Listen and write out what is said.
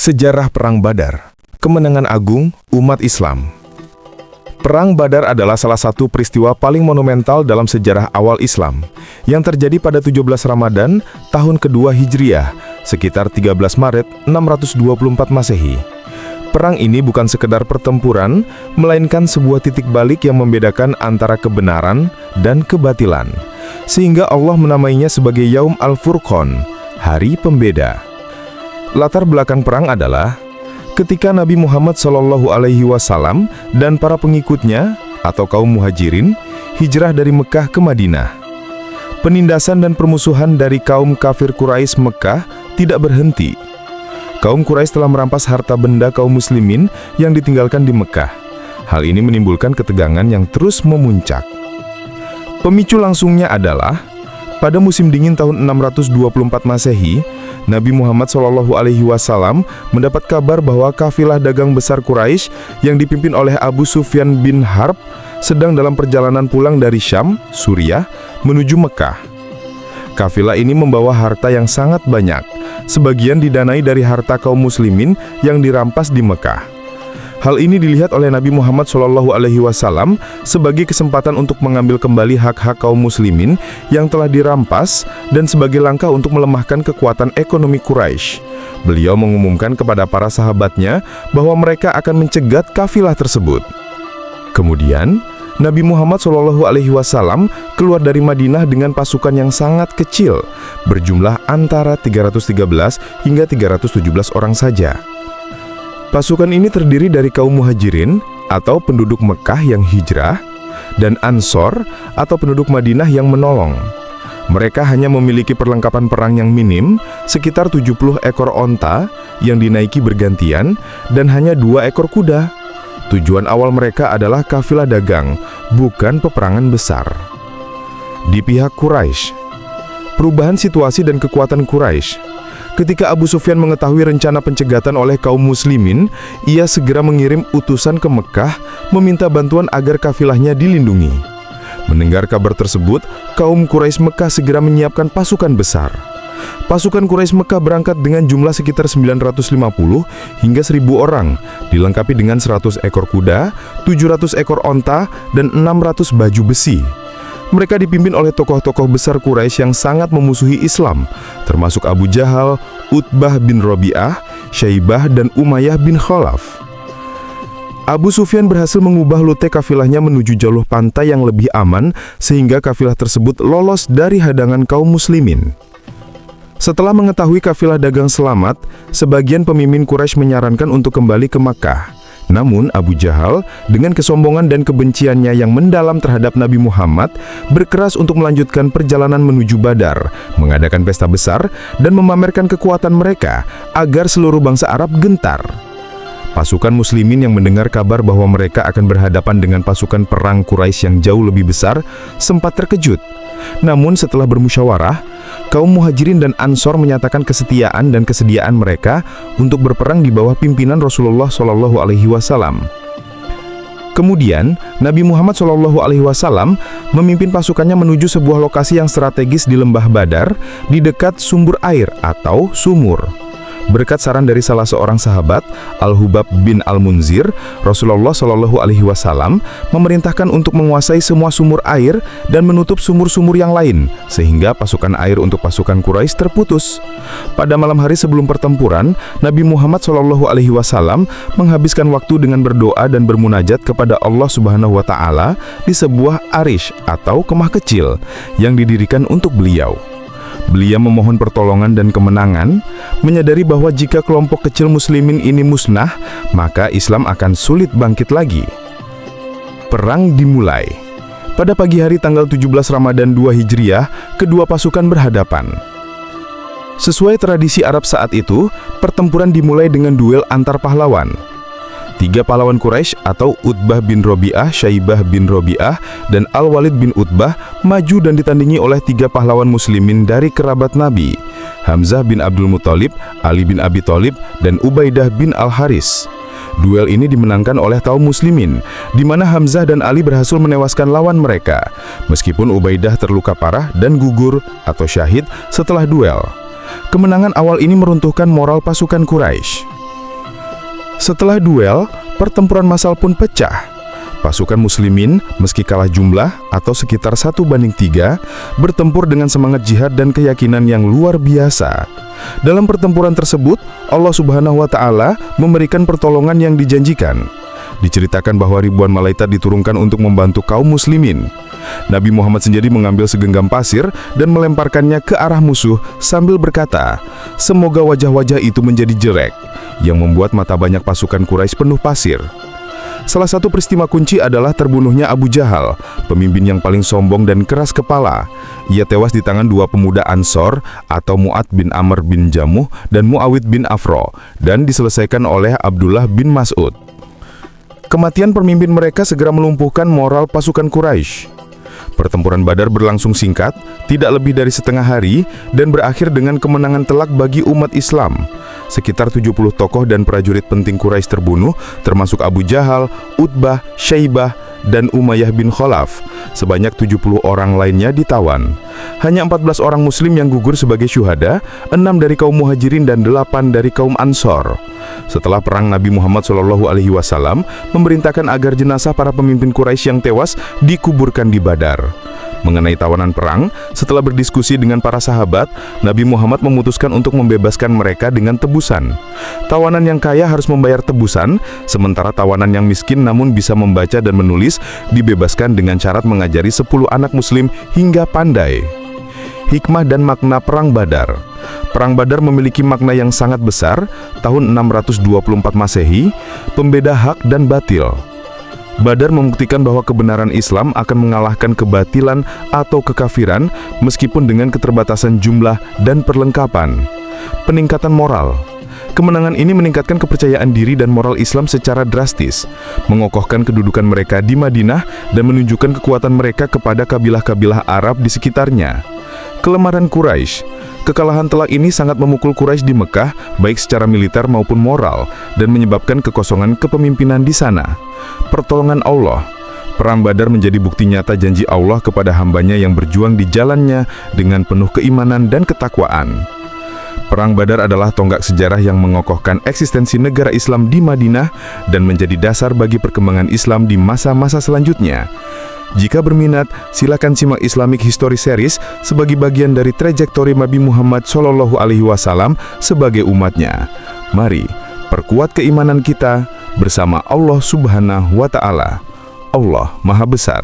Sejarah Perang Badar, kemenangan agung umat Islam. Perang Badar adalah salah satu peristiwa paling monumental dalam sejarah awal Islam, yang terjadi pada 17 Ramadan tahun kedua Hijriah, sekitar 13 Maret 624 Masehi. Perang ini bukan sekedar pertempuran, melainkan sebuah titik balik yang membedakan antara kebenaran dan kebatilan, sehingga Allah menamainya sebagai Yaum Al-Furqan, Hari Pembeda. Latar belakang perang adalah ketika Nabi Muhammad SAW dan para pengikutnya atau kaum muhajirin hijrah dari Mekah ke Madinah. Penindasan dan permusuhan dari kaum kafir Quraisy Mekah tidak berhenti. Kaum Quraisy telah merampas harta benda kaum muslimin yang ditinggalkan di Mekah. Hal ini menimbulkan ketegangan yang terus memuncak. Pemicu langsungnya adalah pada musim dingin tahun 624 Masehi, Nabi Muhammad SAW mendapat kabar bahwa kafilah dagang besar Quraisy yang dipimpin oleh Abu Sufyan bin Harb sedang dalam perjalanan pulang dari Syam, Suriah, menuju Mekah. Kafilah ini membawa harta yang sangat banyak, sebagian didanai dari harta kaum muslimin yang dirampas di Mekah. Hal ini dilihat oleh Nabi Muhammad SAW sebagai kesempatan untuk mengambil kembali hak-hak kaum muslimin yang telah dirampas dan sebagai langkah untuk melemahkan kekuatan ekonomi Quraisy. Beliau mengumumkan kepada para sahabatnya bahwa mereka akan mencegat kafilah tersebut. Kemudian, Nabi Muhammad SAW keluar dari Madinah dengan pasukan yang sangat kecil, berjumlah antara 313 hingga 317 orang saja. Pasukan ini terdiri dari kaum muhajirin atau penduduk Mekah yang hijrah dan Ansor atau penduduk Madinah yang menolong. Mereka hanya memiliki perlengkapan perang yang minim, sekitar 70 ekor onta yang dinaiki bergantian dan hanya 2 ekor kuda. Tujuan awal mereka adalah kafilah dagang, bukan peperangan besar. Di pihak Quraisy, perubahan situasi dan kekuatan Quraisy. Ketika Abu Sufyan mengetahui rencana pencegatan oleh kaum muslimin, ia segera mengirim utusan ke Mekah meminta bantuan agar kafilahnya dilindungi. Mendengar kabar tersebut, kaum Quraisy Mekah segera menyiapkan pasukan besar. Pasukan Quraisy Mekah berangkat dengan jumlah sekitar 950 hingga 1000 orang, dilengkapi dengan 100 ekor kuda, 700 ekor onta, dan 600 baju besi. Mereka dipimpin oleh tokoh-tokoh besar Quraisy yang sangat memusuhi Islam, termasuk Abu Jahal, Utbah bin Rabi'ah, Syaibah, dan Umayyah bin Khalaf. Abu Sufyan berhasil mengubah rute kafilahnya menuju jalur pantai yang lebih aman, sehingga kafilah tersebut lolos dari hadangan kaum muslimin. Setelah mengetahui kafilah dagang selamat, sebagian pemimpin Quraisy menyarankan untuk kembali ke Makkah. Namun Abu Jahal dengan kesombongan dan kebenciannya yang mendalam terhadap Nabi Muhammad berkeras untuk melanjutkan perjalanan menuju Badar, mengadakan pesta besar dan memamerkan kekuatan mereka agar seluruh bangsa Arab gentar. Pasukan muslimin yang mendengar kabar bahwa mereka akan berhadapan dengan pasukan perang Quraisy yang jauh lebih besar sempat terkejut. Namun setelah bermusyawarah, kaum muhajirin dan Ansor menyatakan kesetiaan dan kesediaan mereka untuk berperang di bawah pimpinan Rasulullah SAW. Kemudian, Nabi Muhammad SAW memimpin pasukannya menuju sebuah lokasi yang strategis di lembah Badar di dekat sumber air atau sumur. Berkat saran dari salah seorang sahabat, Al-Hubab bin Al-Munzir, Rasulullah SAW memerintahkan untuk menguasai semua sumur air dan menutup sumur-sumur yang lain, sehingga pasukan air untuk pasukan Quraisy terputus. Pada malam hari sebelum pertempuran, Nabi Muhammad SAW menghabiskan waktu dengan berdoa dan bermunajat kepada Allah Subhanahu wa Ta'ala di sebuah arish atau kemah kecil yang didirikan untuk beliau. Beliau memohon pertolongan dan kemenangan, menyadari bahwa jika kelompok kecil muslimin ini musnah, maka Islam akan sulit bangkit lagi. Perang dimulai. Pada pagi hari tanggal 17 Ramadan 2 Hijriah, kedua pasukan berhadapan. Sesuai tradisi Arab saat itu, pertempuran dimulai dengan duel antar pahlawan. 3 pahlawan Quraisy atau Utbah bin Rabi'ah, Syaibah bin Rabi'ah, dan Al-Walid bin Utbah maju dan ditandingi oleh 3 pahlawan muslimin dari kerabat Nabi, Hamzah bin Abdul Muthalib, Ali bin Abi Thalib, dan Ubaidah bin Al-Haris. Duel ini dimenangkan oleh kaum muslimin, di mana Hamzah dan Ali berhasil menewaskan lawan mereka, meskipun Ubaidah terluka parah dan gugur atau syahid setelah duel. Kemenangan awal ini meruntuhkan moral pasukan Quraisy. Setelah duel, pertempuran massal pun pecah. Pasukan muslimin, meski kalah jumlah atau sekitar 1:3, bertempur dengan semangat jihad dan keyakinan yang luar biasa. Dalam pertempuran tersebut, Allah Subhanahu wa Ta'ala memberikan pertolongan yang dijanjikan. Diceritakan bahwa ribuan malaikat diturunkan untuk membantu kaum muslimin. Nabi Muhammad sendiri mengambil segenggam pasir dan melemparkannya ke arah musuh sambil berkata, "Semoga wajah-wajah itu menjadi jelek," yang membuat mata banyak pasukan Quraisy penuh pasir. Salah satu peristiwa kunci adalah terbunuhnya Abu Jahal, pemimpin yang paling sombong dan keras kepala. Ia tewas di tangan dua pemuda Ansor atau Mu'ad bin Amr bin Jamuh dan Muawid bin Afro, dan diselesaikan oleh Abdullah bin Mas'ud. Kematian pemimpin mereka segera melumpuhkan moral pasukan Quraisy. Pertempuran Badar berlangsung singkat, tidak lebih dari setengah hari, dan berakhir dengan kemenangan telak bagi umat Islam. Sekitar 70 tokoh dan prajurit penting Quraisy terbunuh, termasuk Abu Jahal, Utbah, Syaibah, dan Umayyah bin Khalaf. Sebanyak 70 orang lainnya ditawan. Hanya 14 orang muslim yang gugur sebagai syuhada, 6 dari kaum muhajirin dan 8 dari kaum ansor. Setelah perang, Nabi Muhammad SAW memerintahkan agar jenazah para pemimpin Quraisy yang tewas dikuburkan di Badar. Mengenai tawanan perang, setelah berdiskusi dengan para sahabat, Nabi Muhammad memutuskan untuk membebaskan mereka dengan tebusan. Tawanan yang kaya harus membayar tebusan, sementara tawanan yang miskin namun bisa membaca dan menulis dibebaskan dengan syarat mengajari 10 anak muslim hingga pandai. Hikmah dan makna Perang Badar. Perang Badar memiliki makna yang sangat besar. Tahun 624 Masehi, pembeda hak dan batil. Badar membuktikan bahwa kebenaran Islam akan mengalahkan kebatilan atau kekafiran meskipun dengan keterbatasan jumlah dan perlengkapan. Peningkatan moral. Kemenangan ini meningkatkan kepercayaan diri dan moral Islam secara drastis, mengokohkan kedudukan mereka di Madinah dan menunjukkan kekuatan mereka kepada kabilah-kabilah Arab di sekitarnya. Kelemahan Quraisy. Kekalahan telak ini sangat memukul Quraisy di Mekah, baik secara militer maupun moral, dan menyebabkan kekosongan kepemimpinan di sana. Pertolongan Allah. Perang Badar menjadi bukti nyata janji Allah kepada hambanya yang berjuang di jalannya dengan penuh keimanan dan ketakwaan. Perang Badar adalah tonggak sejarah yang mengokohkan eksistensi negara Islam di Madinah dan menjadi dasar bagi perkembangan Islam di masa-masa selanjutnya. Jika berminat, silakan simak Islamic History Series sebagai bagian dari trajektori Nabi Muhammad SAW sebagai umatnya. Mari, perkuat keimanan kita bersama Allah Subhanahu wa Ta'ala. Allah Maha Besar.